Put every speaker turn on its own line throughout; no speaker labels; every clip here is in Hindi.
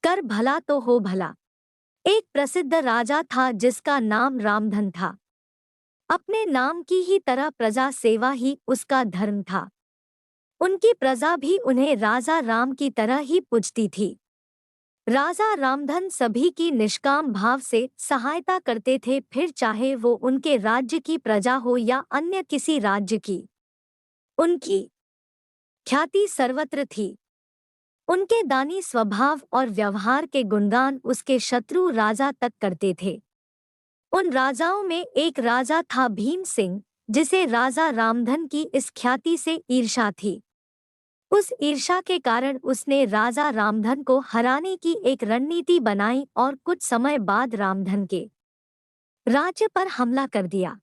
कर भला तो हो भला। एक प्रसिद्ध राजा था जिसका नाम रामधन था। अपने नाम की ही तरह प्रजा सेवा ही उसका धर्म था। उनकी प्रजा भी उन्हें राजा राम की तरह ही पूजती थी। राजा रामधन सभी की निष्काम भाव से सहायता करते थे, फिर चाहे वो उनके राज्य की प्रजा हो या अन्य किसी राज्य की। उनकी ख्याति सर्वत्र थी। उनके दानी स्वभाव और व्यवहार के गुणगान उसके शत्रु राजा तक करते थे। उन राजाओं में एक राजा था भीम सिंह, जिसे राजा रामधन की इस ख्याति से ईर्ष्या थी। उस ईर्ष्या के कारण उसने राजा रामधन को हराने की एक रणनीति बनाई और कुछ समय बाद रामधन के राज्य पर हमला कर दिया।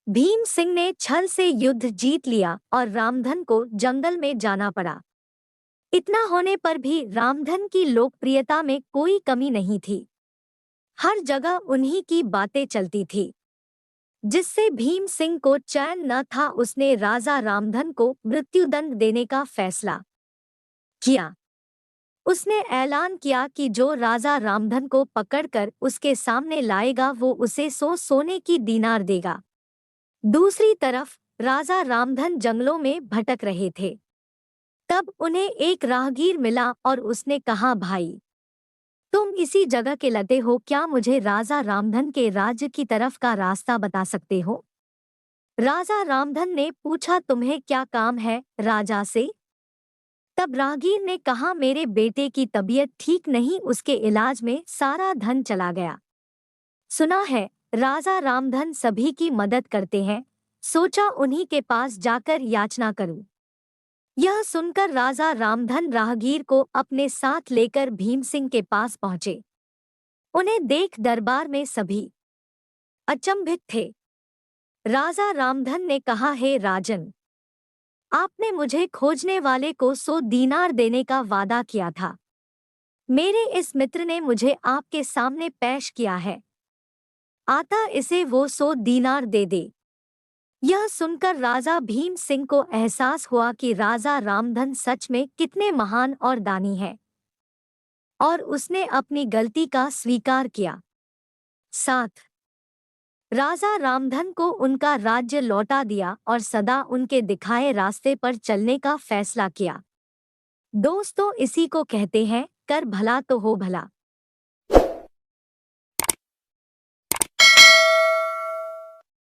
भीम सिंह ने छल से युद्ध जीत लिया और रामधन को जंगल में जाना पड़ा। इतना होने पर भी रामधन की लोकप्रियता में कोई कमी नहीं थी। हर जगह उन्हीं की बातें चलती थी, जिससे भीम सिंह को चैन न था। उसने राजा रामधन को मृत्युदंड देने का फैसला किया। उसने ऐलान किया कि जो राजा रामधन को पकड़कर उसके सामने लाएगा वो उसे 100 सोने की दीनार देगा। दूसरी तरफ राजा रामधन जंगलों में भटक रहे थे। तब उन्हें एक राहगीर मिला और उसने कहा, भाई, तुम इसी जगह के लते हो, क्या मुझे राजा रामधन के राज्य की तरफ का रास्ता बता सकते हो? राजा रामधन ने पूछा, तुम्हें क्या काम है राजा से? तब राहगीर ने कहा, मेरे बेटे की तबीयत ठीक नहीं, उसके इलाज में सारा धन चला गया। सुना है राजा रामधन सभी की मदद करते हैं, सोचा उन्हीं के पास जाकर याचना करूं। यह सुनकर राजा रामधन राहगीर को अपने साथ लेकर भीम सिंह के पास पहुंचे। उन्हें देख दरबार में सभी अचंभित थे। राजा रामधन ने कहा, हे राजन, आपने मुझे खोजने वाले को 100 दीनार देने का वादा किया था। मेरे इस मित्र ने मुझे आपके सामने पेश किया है, आता इसे वो 100 दीनार दे दे। यह सुनकर राजा भीम सिंह को एहसास हुआ कि राजा रामधन सच में कितने महान और दानी हैं, और उसने अपनी गलती का स्वीकार किया। 7 राजा रामधन को उनका राज्य लौटा दिया और सदा उनके दिखाए रास्ते पर चलने का फैसला किया। दोस्तों, इसी को कहते हैं कर भला तो हो भला।